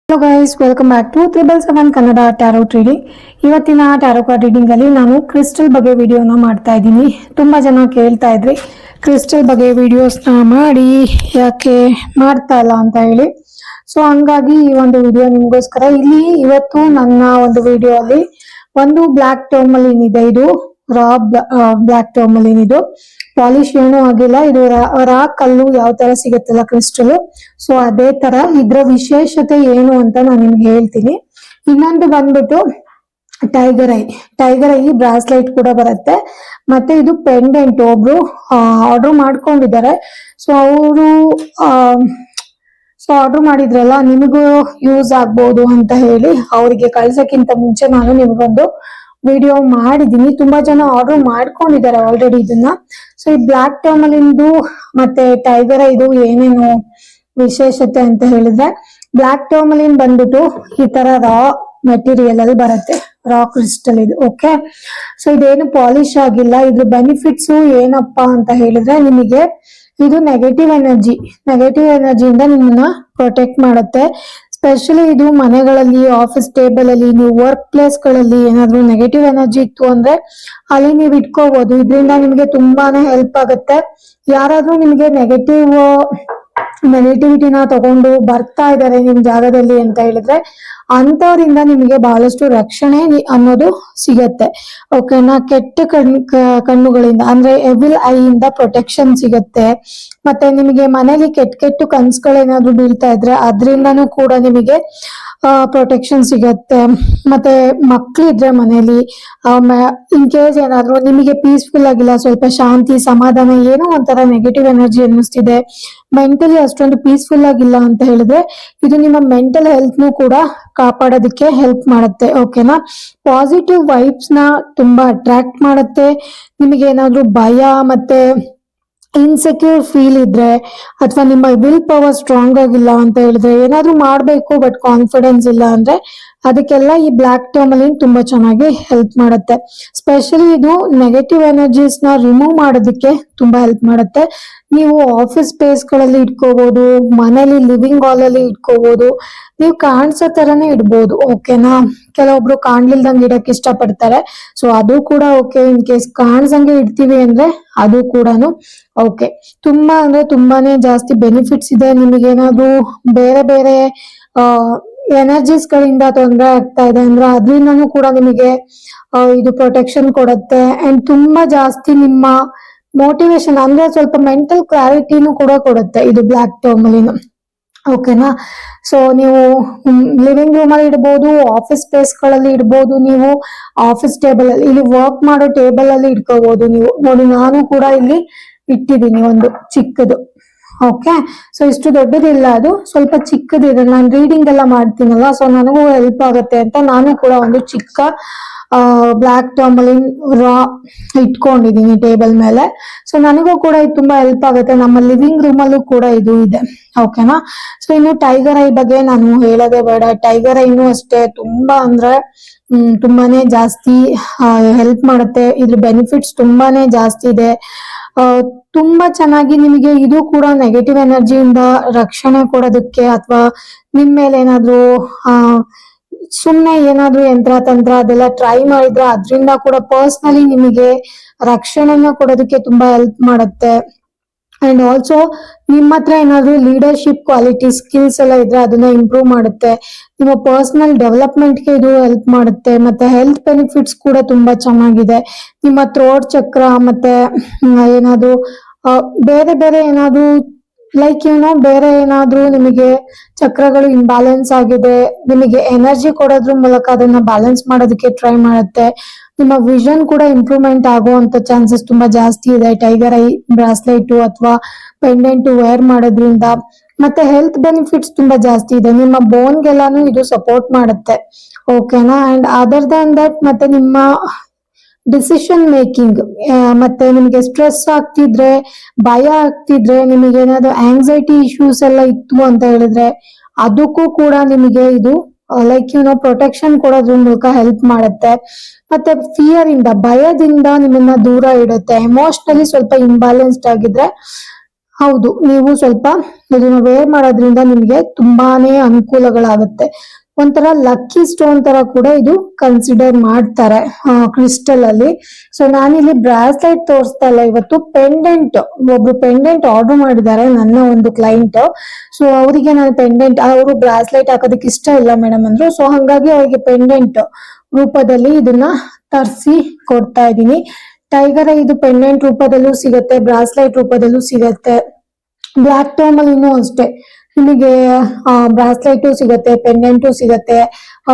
Hello guys, welcome back to 777 Kannada tarot reading. ಇವತ್ತಿನ tarot card reading ಅಲ್ಲಿ ನಾನು crystal ಬಗ್ಗೆ ವಿಡಿಯೋನ ಮಾಡ್ತಾ ಇದ್ದೀನಿ. ತುಂಬಾ ಜನ ಕೇಳ್ತಾ ಇದ್ರಿ ಕ್ರಿಸ್ಟಲ್ ಬಗ್ಗೆ ವಿಡಿಯೋಸ್ನ ಮಾಡಿ ಯಾಕೆ ಮಾಡ್ತಾ ಇಲ್ಲ ಅಂತ ಹೇಳಿ. ಸೊ ಹಂಗಾಗಿ ಈ ಒಂದು ವಿಡಿಯೋ ನಿಮ್ಗೋಸ್ಕರ. ಇಲ್ಲಿ ಇವತ್ತು ನನ್ನ ಒಂದು ವಿಡಿಯೋ ಅಲ್ಲಿ ಒಂದು ಬ್ಲಾಕ್ ಟರ್ಮಲಿನ್ ಇದೆ. ಇದು ರಾ ಬ್ಲಾಕ್ ಟರ್ಮಲಿನ್. ಇದು ಪಾಲಿಶ್ ಏನೂ ಆಗಿಲ್ಲ. ಇದು ರಾ ಕಲ್ಲು ಯಾವ ತರ ಸಿಗುತ್ತಲ್ಲ ಕ್ರಿಸ್ಟಲ್, ಸೊ ಅದೇ ತರ. ಇದ್ರ ವಿಶೇಷತೆ ಏನು ಅಂತ ನಾನು ನಿಮ್ಗೆ ಹೇಳ್ತೀನಿ. ಇನ್ನೊಂದು ಬಂದ್ಬಿಟ್ಟು ಟೈಗರ್ ಐ ಬ್ರಾಸ್ಲೈಟ್ ಕೂಡ ಬರುತ್ತೆ. ಮತ್ತೆ ಇದು ಪೆಂಡೆಂಟ್ ಒಬ್ರು ಆರ್ಡರ್ ಮಾಡ್ಕೊಂಡಿದ್ದಾರೆ. ಸೊ ಅವರು ಆರ್ಡರ್ ಮಾಡಿದ್ರಲ್ಲ, ನಿಮಗೂ ಯೂಸ್ ಆಗ್ಬೋದು ಅಂತ ಹೇಳಿ ಅವ್ರಿಗೆ ಕಳ್ಸಕ್ಕಿಂತ ಮುಂಚೆ ನಾನು ನಿಮ್ಗೊಂದು ವಿಡಿಯೋ ಮಾಡಿದೀನಿ. ತುಂಬಾ ಜನ ಆರ್ಡರ್ ಮಾಡ್ಕೊಂಡಿದ್ದಾರೆ ಆಲ್ರೆಡಿ ಇದನ್ನ. ಸೊ ಈ ಬ್ಲಾಕ್ ಟರ್ಮಲಿಂದು ಮತ್ತೆ ಟೈಗರ್ ಇದು ಏನೇನು ವಿಶೇಷತೆ ಅಂತ ಹೇಳಿದ್ರೆ, ಬ್ಲಾಕ್ ಟರ್ಮಲಿನ್ ಬಂದ್ಬಿಟ್ಟು ಈ ತರ ರಾ ಮೆಟೀರಿಯಲ್ ಅಲ್ಲಿ ಬರುತ್ತೆ, ರಾ ಕ್ರಿಸ್ಟಲ್ ಇದು. ಓಕೆ, ಸೊ ಇದೇನು ಪಾಲಿಶ್ ಆಗಿಲ್ಲ. ಇದ್ರ ಬೆನಿಫಿಟ್ಸ್ ಏನಪ್ಪಾ ಅಂತ ಹೇಳಿದ್ರೆ, ನಿಮಗೆ ಇದು ನೆಗೆಟಿವ್ ಎನರ್ಜಿಯಿಂದ ನಿಮ್ಮನ್ನ ಪ್ರೊಟೆಕ್ಟ್ ಮಾಡುತ್ತೆ. ಸ್ಪೆಷಲಿ ಇದು ಮನೆಗಳಲ್ಲಿ, ಆಫೀಸ್ ಟೇಬಲ್ ಅಲ್ಲಿ, ನೀವು ವರ್ಕ್ ಪ್ಲೇಸ್ ಗಳಲ್ಲಿ ಏನಾದ್ರು ನೆಗೆಟಿವ್ ಎನರ್ಜಿ ಇತ್ತು ಅಂದ್ರೆ ಅಲ್ಲಿ ನೀವು ಇಟ್ಕೋಬಹುದು. ಇದರಿಂದ ನಿಮ್ಗೆ ತುಂಬಾನೇ ಹೆಲ್ಪ್ ಆಗುತ್ತೆ. ಯಾರಾದ್ರೂ ನಿಮ್ಗೆ ನೆಗೆಟಿವಿಟಿನ ತಗೊಂಡು ಬರ್ತಾ ಇದ್ದಾರೆ ನಿಮ್ ಜಾಗದಲ್ಲಿ ಅಂತ ಹೇಳಿದ್ರೆ, ಅಂತವರಿಂದ ನಿಮಗೆ ಬಹಳಷ್ಟು ರಕ್ಷಣೆ ಅನ್ನೋದು ಸಿಗತ್ತೆ. ಓಕೆನಾ? ಕೆಟ್ಟ ಕಣ್ಣುಗಳಿಂದ ಅಂದ್ರೆ ಎವಿಲ್ ಐ ಇಂದ ಪ್ರೊಟೆಕ್ಷನ್ ಸಿಗತ್ತೆ. ಮತ್ತೆ ನಿಮಗೆ ಮನೇಲಿ ಕೆಟ್ಟ ಕನ್ಸುಗಳೇನಾದ್ರು ಬೀಳ್ತಾ ಇದ್ರೆ ಅದ್ರಿಂದನೂ ಕೂಡ ನಿಮಗೆ ಪ್ರೊಟೆಕ್ಷನ್ ಸಿಗತ್ತೆ. ಮತ್ತೆ ಮಕ್ಳಿದ್ರೆ ಮನೇಲಿ ಇನ್ ಕೇಸ್ ಏನಾದ್ರು ನಿಮಗೆ ಪೀಸ್ಫುಲ್ ಆಗಿಲ್ಲ, ಸ್ವಲ್ಪ ಶಾಂತಿ ಸಮಾಧಾನ ಏನೋ ಒಂಥರ ನೆಗೆಟಿವ್ ಎನರ್ಜಿ ಅನ್ನಿಸ್ತಿದೆ, ಮೆಂಟಲಿ ಅಷ್ಟೊಂದು ಪೀಸ್ಫುಲ್ ಆಗಿಲ್ಲ ಅಂತ ಹೇಳಿದ್ರೆ, ಇದು ನಿಮ್ಮ ಮೆಂಟಲ್ ಹೆಲ್ತ್ ನು ಕೂಡ ಕಾಪಾಡೋದಕ್ಕೆ ಹೆಲ್ಪ್ ಮಾಡುತ್ತೆ. ಓಕೆನಾ? ಪಾಸಿಟಿವ್ ವೈಬ್ಸ್ ನ ತುಂಬಾ ಅಟ್ರಾಕ್ಟ್ ಮಾಡುತ್ತೆ. ನಿಮಗೆ ಏನಾದ್ರು ಭಯ ಮತ್ತೆ ಇನ್ಸೆಕ್ಯೂರ್ ಫೀಲ್ ಇದ್ರೆ, ಅಥವಾ ನಿಮ್ಮ ವಿಲ್ ಪವರ್ ಸ್ಟ್ರಾಂಗ್ ಆಗಿಲ್ಲ ಅಂತ ಹೇಳಿದ್ರೆ, ಏನಾದ್ರೂ ಮಾಡ್ಬೇಕು ಬಟ್ ಕಾನ್ಫಿಡೆನ್ಸ್ ಇಲ್ಲ ಅಂದ್ರೆ, ಅದಕ್ಕೆಲ್ಲ ಈ ಬ್ಲಾಕ್ ಟರ್ಮಲಿನ್ ತುಂಬಾ ಚೆನ್ನಾಗಿ ಹೆಲ್ಪ್ ಮಾಡುತ್ತೆ. ಸ್ಪೆಷಲಿ ಇದು ನೆಗೆಟಿವ್ ಎನರ್ಜೀಸ್ ನ ರಿಮೂವ್ ಮಾಡೋದಕ್ಕೆ ತುಂಬಾ ಹೆಲ್ಪ್ ಮಾಡುತ್ತೆ. ನೀವು ಆಫೀಸ್ ಸ್ಪೇಸ್ ಗಳಲ್ಲಿ ಇಟ್ಕೋಬಹುದು, ಮನೇಲಿ ಲಿವಿಂಗ್ ಹಾಲ್ ಅಲ್ಲಿ ಇಟ್ಕೋಬಹುದು, ನೀವು ಕಾಣಿಸೋ ತರನೇ ಇಡ್ಬೋದು. ಓಕೆನಾ? ಕೆಲವೊಬ್ರು ಕಾಣ್ಲಿಲ್ದಂಗೆ ಇಡಕ್ ಇಷ್ಟ ಪಡ್ತಾರೆ. ಸೊ ಅದು ಕೂಡ ಓಕೆ. ಇನ್ ಕೇಸ್ ಕಾಣಿಸಂಗೆ ಇಡ್ತೀವಿ ಅಂದ್ರೆ ಅದು ಕೂಡ ಓಕೆ. ತುಂಬಾ ಅಂದ್ರೆ ತುಂಬಾನೇ ಜಾಸ್ತಿ ಬೆನಿಫಿಟ್ಸ್ ಇದೆ. ನಿಮಗೇನಾದ್ರೂ ಬೇರೆ ಎನರ್ಜೀಸ್ ಗಳಿಂದ ತೊಂದರೆ ಆಗ್ತಾ ಇದೆ ಅಂದ್ರೆ ಅದ್ರಿಂದನೂ ಕೂಡ ನಿಮಗೆ ಇದು ಪ್ರೊಟೆಕ್ಷನ್ ಕೊಡುತ್ತೆ. ಅಂಡ್ ತುಂಬಾ ಜಾಸ್ತಿ ನಿಮ್ಮ ಮೋಟಿವೇಶನ್ ಅಂದ್ರೆ ಸ್ವಲ್ಪ ಮೆಂಟಲ್ ಕ್ಲಾರಿಟಿನೂ ಕೂಡ ಕೊಡುತ್ತೆ ಇದು ಬ್ಲಾಕ್ ಟರ್ಮಲಿನ್. ಓಕೆನಾ? ಸೊ ನೀವು ಲಿವಿಂಗ್ ರೂಮ್ ಅಲ್ಲಿ ಇಡ್ಬೋದು, ಆಫೀಸ್ ಸ್ಪೇಸ್ ಗಳಲ್ಲಿ ಇಡ್ಬೋದು, ನೀವು ಆಫೀಸ್ ಟೇಬಲ್ ಅಲ್ಲಿ, ಇಲ್ಲಿ ವರ್ಕ್ ಮಾಡೋ ಟೇಬಲ್ ಅಲ್ಲಿ ಇಟ್ಕೋಬಹುದು ನೀವು. ನೋಡಿ, ನಾನು ಕೂಡ ಇಲ್ಲಿ ಇಟ್ಟಿದ್ದೀನಿ ಒಂದು ಚಿಕ್ಕದು. ಓಕೆ, ಸೊ ಇಷ್ಟು ದೊಡ್ಡದಿಲ್ಲ, ಅದು ಸ್ವಲ್ಪ ಚಿಕ್ಕದಿದೆ. ನಾನು ರೀಡಿಂಗ್ ಎಲ್ಲ ಮಾಡ್ತೀನಲ್ಲ, ಸೊ ನನಗೂ ಹೆಲ್ಪ್ ಆಗುತ್ತೆ ಅಂತ ನಾನು ಕೂಡ ಒಂದು ಚಿಕ್ಕ ಬ್ಲಾಕ್ ಟರ್ಮಲಿನ್ ರಾ ಇಟ್ಕೊಂಡಿದೀನಿ ಟೇಬಲ್ ಮೇಲೆ. ಸೊ ನನಗೂ ಕೂಡ ಇದು ತುಂಬಾ ಹೆಲ್ಪ್ ಆಗುತ್ತೆ. ನಮ್ಮ ಲಿವಿಂಗ್ ರೂಮ್ ಅಲ್ಲೂ ಕೂಡ ಇದು ಇದೆ. ಓಕೆನಾ? ಸೊ ಇನ್ನು ಟೈಗರ್ ಐ ಬಗ್ಗೆ ನಾನು ಹೇಳೋದೇ ಬೇಡ. ಟೈಗರ್ ಐನು ಅಷ್ಟೇ ತುಂಬಾ ಅಂದ್ರೆ ತುಂಬಾನೇ ಜಾಸ್ತಿ ಹೆಲ್ಪ್ ಮಾಡುತ್ತೆ. ಇದ್ರ ಬೆನಿಫಿಟ್ಸ್ ತುಂಬಾನೇ ಜಾಸ್ತಿ ಇದೆ. ತುಂಬಾ ಚೆನ್ನಾಗಿ ನಿಮಗೆ ಇದು ಕೂಡ ನೆಗೆಟಿವ್ ಎನರ್ಜಿಯಿಂದ ರಕ್ಷಣೆ ಕೊಡೋದಕ್ಕೆ, ಅಥವಾ ನಿಮ್ ಮೇಲೆ ಏನಾದ್ರು ಸುಮ್ನೆ ಏನಾದ್ರು ಯಂತ್ರ ತಂತ್ರ ಅದೆಲ್ಲ ಟ್ರೈ ಮಾಡಿದ್ರೆ ಅದ್ರಿಂದ ಕೂಡ ಪರ್ಸನಲಿ ನಿಮಗೆ ರಕ್ಷಣೆನ ಕೊಡೋದಕ್ಕೆ ತುಂಬಾ ಹೆಲ್ಪ್ ಮಾಡುತ್ತೆ. ಅಂಡ್ ಆಲ್ಸೋ ನಿಮ್ಮ ಹತ್ರ ಏನಾದ್ರು ಲೀಡರ್ಶಿಪ್ ಕ್ವಾಲಿಟಿ ಸ್ಕಿಲ್ಸ್ ಎಲ್ಲ ಇದ್ರೆ ಅದನ್ನ ಇಂಪ್ರೂವ್ ಮಾಡುತ್ತೆ. ನಿಮ್ಮ ಪರ್ಸನಲ್ ಡೆವಲಪ್ಮೆಂಟ್ಗೆ ಇದು ಹೆಲ್ಪ್ ಮಾಡುತ್ತೆ. ಮತ್ತೆ ಹೆಲ್ತ್ ಬೆನಿಫಿಟ್ಸ್ ಕೂಡ ತುಂಬಾ ಚೆನ್ನಾಗಿದೆ. ನಿಮ್ಮ ಥ್ರೋಟ್ ಚಕ್ರ ಮತ್ತೆ ಏನಾದ್ರು ಬೇರೆ ಏನಾದ್ರು ಲೈಕ್ ಬೇರೆ ಏನಾದ್ರು ನಿಮಗೆ ಚಕ್ರಗಳು ಇಂಬ್ಯಾಲೆನ್ಸ್ ಆಗಿದೆ, ನಿಮಗೆ ಎನರ್ಜಿ ಕೊಡೋದ್ರ ಮೂಲಕ ಅದನ್ನ ಬ್ಯಾಲೆನ್ಸ್ ಮಾಡೋದಕ್ಕೆ ಟ್ರೈ ಮಾಡುತ್ತೆ. ನಿಮ್ಮ ವಿಷನ್ ಕೂಡ ಇಂಪ್ರೂವ್ಮೆಂಟ್ ಆಗುವಂತ ಚಾನ್ಸಸ್ ತುಂಬಾ ಜಾಸ್ತಿ ಇದೆ ಟೈಗರ್ ಐ ಬ್ರಾಸ್ಲೆಟ್ ಅಥವಾ ಪೆಂಡೆಂಟ್ ವೇರ್ ಮಾಡೋದ್ರಿಂದ. ಮತ್ತೆ ಹೆಲ್ತ್ ಬೆನಿಫಿಟ್ಸ್ ತುಂಬಾ ಜಾಸ್ತಿ ಇದೆ. ನಿಮ್ಮ ಬೋನ್ಗೆಲ್ಲಾನು ಇದು ಸಪೋರ್ಟ್ ಮಾಡುತ್ತೆ. ಓಕೆನಾ? ಅಂಡ್ ಅದರ್ ದನ್ ದಟ್, ಮತ್ತೆ ನಿಮ್ಮ ಡಿಸಿಷನ್ ಮೇಕಿಂಗ್, ಮತ್ತೆ ನಿಮಗೆ ಸ್ಟ್ರೆಸ್ ಆಗ್ತಿದ್ರೆ, ಭಯ ಆಗ್ತಿದ್ರೆ, ನಿಮಗೆ ಏನಾದ್ರು ಆಂಗ್ಸೈಟಿ ಇಶ್ಯೂಸ್ ಎಲ್ಲ ಇತ್ತು ಅಂತ ಹೇಳಿದ್ರೆ ಅದಕ್ಕೂ ಕೂಡ ನಿಮಗೆ ಇದು ಲೈಕ್ ಪ್ರೊಟೆಕ್ಷನ್ ಕೊಡೋದ್ರ ಮೂಲಕ ಹೆಲ್ಪ್ ಮಾಡುತ್ತೆ. ಮತ್ತೆ ಫಿಯರ್ ಇಂದ, ಭಯದಿಂದ ನಿಮ್ಮನ್ನ ದೂರ ಇಡುತ್ತೆ. ಎಮೋಷನಲಿ ಸ್ವಲ್ಪ ಇಂಬ್ಯಾಲೆನ್ಸ್ಡ್ ಆಗಿದ್ರೆ ಹೌದು, ನೀವು ಸ್ವಲ್ಪ ಇದನ್ನ ವೇರ್ ಮಾಡೋದ್ರಿಂದ ನಿಮ್ಗೆ ತುಂಬಾನೇ ಅನುಕೂಲಗಳಾಗುತ್ತೆ. ಒಂಥರ ಲಕ್ಕಿ ಸ್ಟೋನ್ ತರ ಕೂಡ ಇದು ಕನ್ಸಿಡರ್ ಮಾಡ್ತಾರೆ ಕ್ರಿಸ್ಟಲ್ ಅಲ್ಲಿ. ಸೊ ನಾನಿಲ್ಲಿ ಬ್ರಾಸ್ಲೆಟ್ ತೋರಿಸ್ತಾ ಇಲ್ಲ ಇವತ್ತು, ಪೆಂಡೆಂಟ್, ಒಬ್ರು ಪೆಂಡೆಂಟ್ ಆರ್ಡರ್ ಮಾಡಿದ್ದಾರೆ ನನ್ನ ಒಂದು ಕ್ಲೈಂಟ್. ಸೊ ಅವರಿಗೆ ನಾನು ಪೆಂಡೆಂಟ್, ಅವರು ಬ್ರಾಸ್ಲೆಟ್ ಹಾಕೋದಕ್ಕೆ ಇಷ್ಟ ಇಲ್ಲ ಮೇಡಮ್ ಅಂದ್ರು. ಸೊ ಹಂಗಾಗಿ ಅವರಿಗೆ ಪೆಂಡೆಂಟ್ ರೂಪದಲ್ಲಿ ಇದನ್ನ ತರಿಸಿ ಕೊಡ್ತಾ ಇದ್ದೀನಿ. ಟೈಗರ್ ಇದು ಪೆಂಡೆಂಟ್ ರೂಪದಲ್ಲೂ ಸಿಗತ್ತೆ, ಬ್ರಾಸ್ಲೆಟ್ ರೂಪದಲ್ಲೂ ಸಿಗತ್ತೆ. ಬ್ಲಾಕ್ ಟೋಮ್ ಅಲ್ಲಿನೂ ಅಷ್ಟೇ ನಿಮಗೆ ಬ್ರಾಸ್ಲೆಟ್ ಸಿಗತ್ತೆ, ಪೆಂಡೆಂಟು ಸಿಗತ್ತೆ.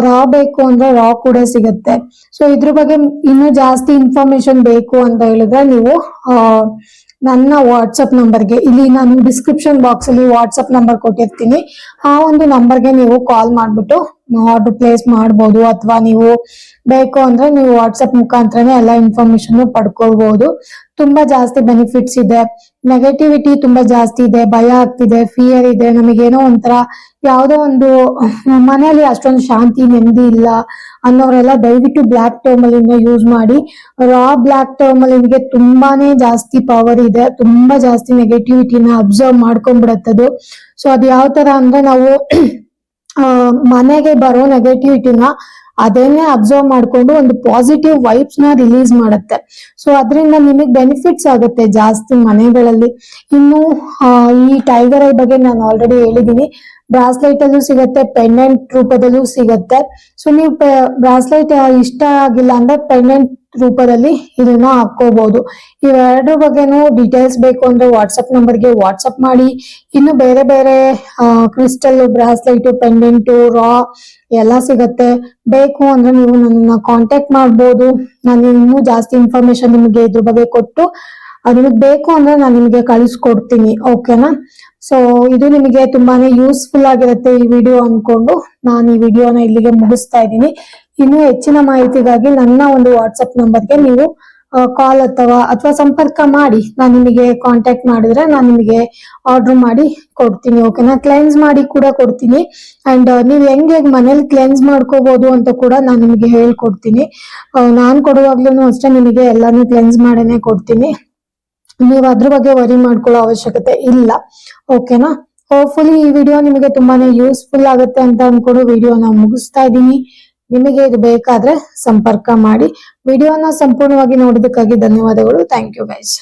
ರಾ ಬೇಕು ಅಂದ್ರೆ ರಾ ಕೂಡ ಸಿಗತ್ತೆ. ಸೊ ಇದ್ರ ಬಗ್ಗೆ ಇನ್ನೂ ಜಾಸ್ತಿ ಇನ್ಫಾರ್ಮೇಶನ್ ಬೇಕು ಅಂತ ಹೇಳಿದ್ರೆ ನೀವು ನನ್ನ ವಾಟ್ಸಪ್ ನಂಬರ್ಗೆ, ಇಲ್ಲಿ ನಾನು ಡಿಸ್ಕ್ರಿಪ್ಷನ್ ಬಾಕ್ಸ್ ಅಲ್ಲಿ ವಾಟ್ಸಪ್ ನಂಬರ್ ಕೊಟ್ಟಿರ್ತೀನಿ, ಆ ಒಂದು ನಂಬರ್ಗೆ ನೀವು ಕಾಲ್ ಮಾಡ್ಬಿಟ್ಟು ಆರ್ಡರ್ ಪ್ಲೇಸ್ ಮಾಡ್ಬೋದು. ಅಥವಾ ನೀವು ಬೇಕು ಅಂದ್ರೆ ನೀವು ವಾಟ್ಸಪ್ ಮುಖಾಂತರನೇ ಎಲ್ಲ ಇನ್ಫಾರ್ಮೇಶನ್ ಪಡ್ಕೊಳ್ಬಹುದು. ತುಂಬಾ ಜಾಸ್ತಿ ಬೆನಿಫಿಟ್ಸ್ ಇದೆ. ನೆಗೆಟಿವಿಟಿ ತುಂಬಾ ಜಾಸ್ತಿ ಇದೆ, ಭಯ ಆಗ್ತಿದೆ, ಫಿಯರ್ ಇದೆ, ನಮಗೇನೋ ಒಂಥರ ಯಾವ್ದೋ ಒಂದು ಮನೆಯಲ್ಲಿ ಅಷ್ಟೊಂದು ಶಾಂತಿ ನೆಮ್ಮದಿ ಇಲ್ಲ ಅನ್ನೋರೆಲ್ಲ ದಯವಿಟ್ಟು ಬ್ಲಾಕ್ ಟರ್ಮಲಿನ ಯೂಸ್ ಮಾಡಿ. ರಾ ಬ್ಲಾಕ್ ಟರ್ಮಲಿನ್ಗೆ ತುಂಬಾನೇ ಜಾಸ್ತಿ ಪವರ್ ಇದೆ, ತುಂಬಾ ಜಾಸ್ತಿ ನೆಗೆಟಿವಿಟಿನ ಅಬ್ಸರ್ವ್ ಮಾಡ್ಕೊಂಡ್ಬಿಡತ್ತದು. ಸೊ ಅದು ಯಾವ ತರ ಅಂದ್ರೆ ನಾವು ಮನೆಗೆ ಬರೋ ನೆಗೆಟಿವಿಟಿನ ಅದನ್ನೇ ಅಬ್ಸರ್ವ್ ಮಾಡ್ಕೊಂಡು ಒಂದು ಪಾಸಿಟಿವ್ ವೈಬ್ಸ್ ನ ರಿಲೀಸ್ ಮಾಡುತ್ತೆ. ಸೊ ಅದರಿಂದ ನಿಮಗೆ ಬೆನಿಫಿಟ್ಸ್ ಆಗುತ್ತೆ ಜಾಸ್ತಿ ಮನೆಗಳಲ್ಲಿ. ಇನ್ನು ಈ ಟೈಗರ್ ಐ ಬಗ್ಗೆ ನಾನು ಆಲ್ರೆಡಿ ಹೇಳಿದೀನಿ. ಬ್ರಾಸ್ಲೈಟ್ ಅಲ್ಲೂ ಸಿಗತ್ತೆ, ಪೆಂಡೆಂಟ್ ರೂಪದಲ್ಲೂ ಸಿಗತ್ತೆ. ಸೊ ನೀವು ಬ್ರಾಸ್ಲೈಟ್ ಇಷ್ಟ ಆಗಿಲ್ಲ ಅಂದ್ರೆ ಪೆಂಡೆಂಟ್ ರೂಪದಲ್ಲಿ ಇದನ್ನ ಹಾಕೋಬಹುದು. ಇವೆರಡರ ಬಗ್ಗೆನೂ ಡೀಟೇಲ್ಸ್ ಬೇಕು ಅಂದ್ರೆ ವಾಟ್ಸಪ್ ನಂಬರ್ಗೆ ವಾಟ್ಸಪ್ ಮಾಡಿ. ಇನ್ನು ಬೇರೆ ಬೇರೆ ಕ್ರಿಸ್ಟಲ್, ಬ್ರಾಸ್ಲೈಟ್, ಪೆಂಡೆಂಟು, ರಾ ಎಲ್ಲ ಸಿಗತ್ತೆ. ಬೇಕು ಅಂದ್ರೆ ನೀವು ನನ್ನನ್ನ ಕಾಂಟ್ಯಾಕ್ಟ್ ಮಾಡ್ಬೋದು. ನಾನು ಇನ್ನೂ ಜಾಸ್ತಿ ಇನ್ಫಾರ್ಮೇಶನ್ ನಿಮಗೆ ಇದ್ರ ಬಗ್ಗೆ ಕೊಟ್ಟು ನಿಮಗೆ ಬೇಕು ಅಂದ್ರೆ ನಾನು ನಿಮಗೆ ಕಳಿಸ್ಕೊಡ್ತೀನಿ. ಓಕೆನಾ? ಸೊ ಇದು ನಿಮಗೆ ತುಂಬಾನೇ ಯೂಸ್ಫುಲ್ ಆಗಿರುತ್ತೆ ಈ ವಿಡಿಯೋ ಅನ್ಕೊಂಡು ನಾನು ಈ ವಿಡಿಯೋನ ಇಲ್ಲಿಗೆ ಮುಗಿಸ್ತಾ ಇದ್ದೀನಿ. ಇನ್ನು ಹೆಚ್ಚಿನ ಮಾಹಿತಿಗಾಗಿ ನನ್ನ ಒಂದು ವಾಟ್ಸಪ್ ನಂಬರ್ಗೆ ನೀವು ಕಾಲ್ ಅಥವಾ ಸಂಪರ್ಕ ಮಾಡಿ. ನಾನು ನಿಮಗೆ ಕಾಂಟ್ಯಾಕ್ಟ್ ಮಾಡಿದ್ರೆ ನಾನು ನಿಮಗೆ ಆರ್ಡರ್ ಮಾಡಿ ಕೊಡ್ತೀನಿ. ಓಕೆನಾ? ಕ್ಲೆನ್ಸ್ ಮಾಡಿ ಕೂಡ ಕೊಡ್ತೀನಿ. ಅಂಡ್ ನೀವು ಹೆಂಗೆ ಮನೇಲಿ ಕ್ಲೆನ್ಸ್ ಮಾಡ್ಕೋಬಹುದು ಅಂತ ಕೂಡ ನಾನು ನಿಮಗೆ ಹೇಳ್ಕೊಡ್ತೀನಿ. ನಾನು ಕೊಡುವಾಗ್ಲೂ ಅಷ್ಟೇ ನಿಮಗೆ ಎಲ್ಲಾನು ಕ್ಲೆನ್ಸ್ ಮಾಡೇನೆ ಕೊಡ್ತೀನಿ. ನೀವು ಅದ್ರ ಬಗ್ಗೆ ವರಿ ಮಾಡ್ಕೊಳ್ಳೋ ಅವಶ್ಯಕತೆ ಇಲ್ಲ. ಓಕೆನಾ? ಹೋಪ್ಫುಲಿ ಈ ವಿಡಿಯೋ ನಿಮಗೆ ತುಂಬಾನೇ ಯೂಸ್ಫುಲ್ ಆಗುತ್ತೆ ಅಂತ ಅನ್ಕೊಂಡು ವಿಡಿಯೋನ ಮುಗಿಸ್ತಾ ಇದ್ದೀನಿ. ನಿಮಗೆ ಇದು ಬೇಕಾದ್ರೆ ಸಂಪರ್ಕ ಮಾಡಿ. ವಿಡಿಯೋನ ಸಂಪೂರ್ಣವಾಗಿ ನೋಡಿದಕ್ಕಾಗಿ ಧನ್ಯವಾದಗಳು. Thank you guys.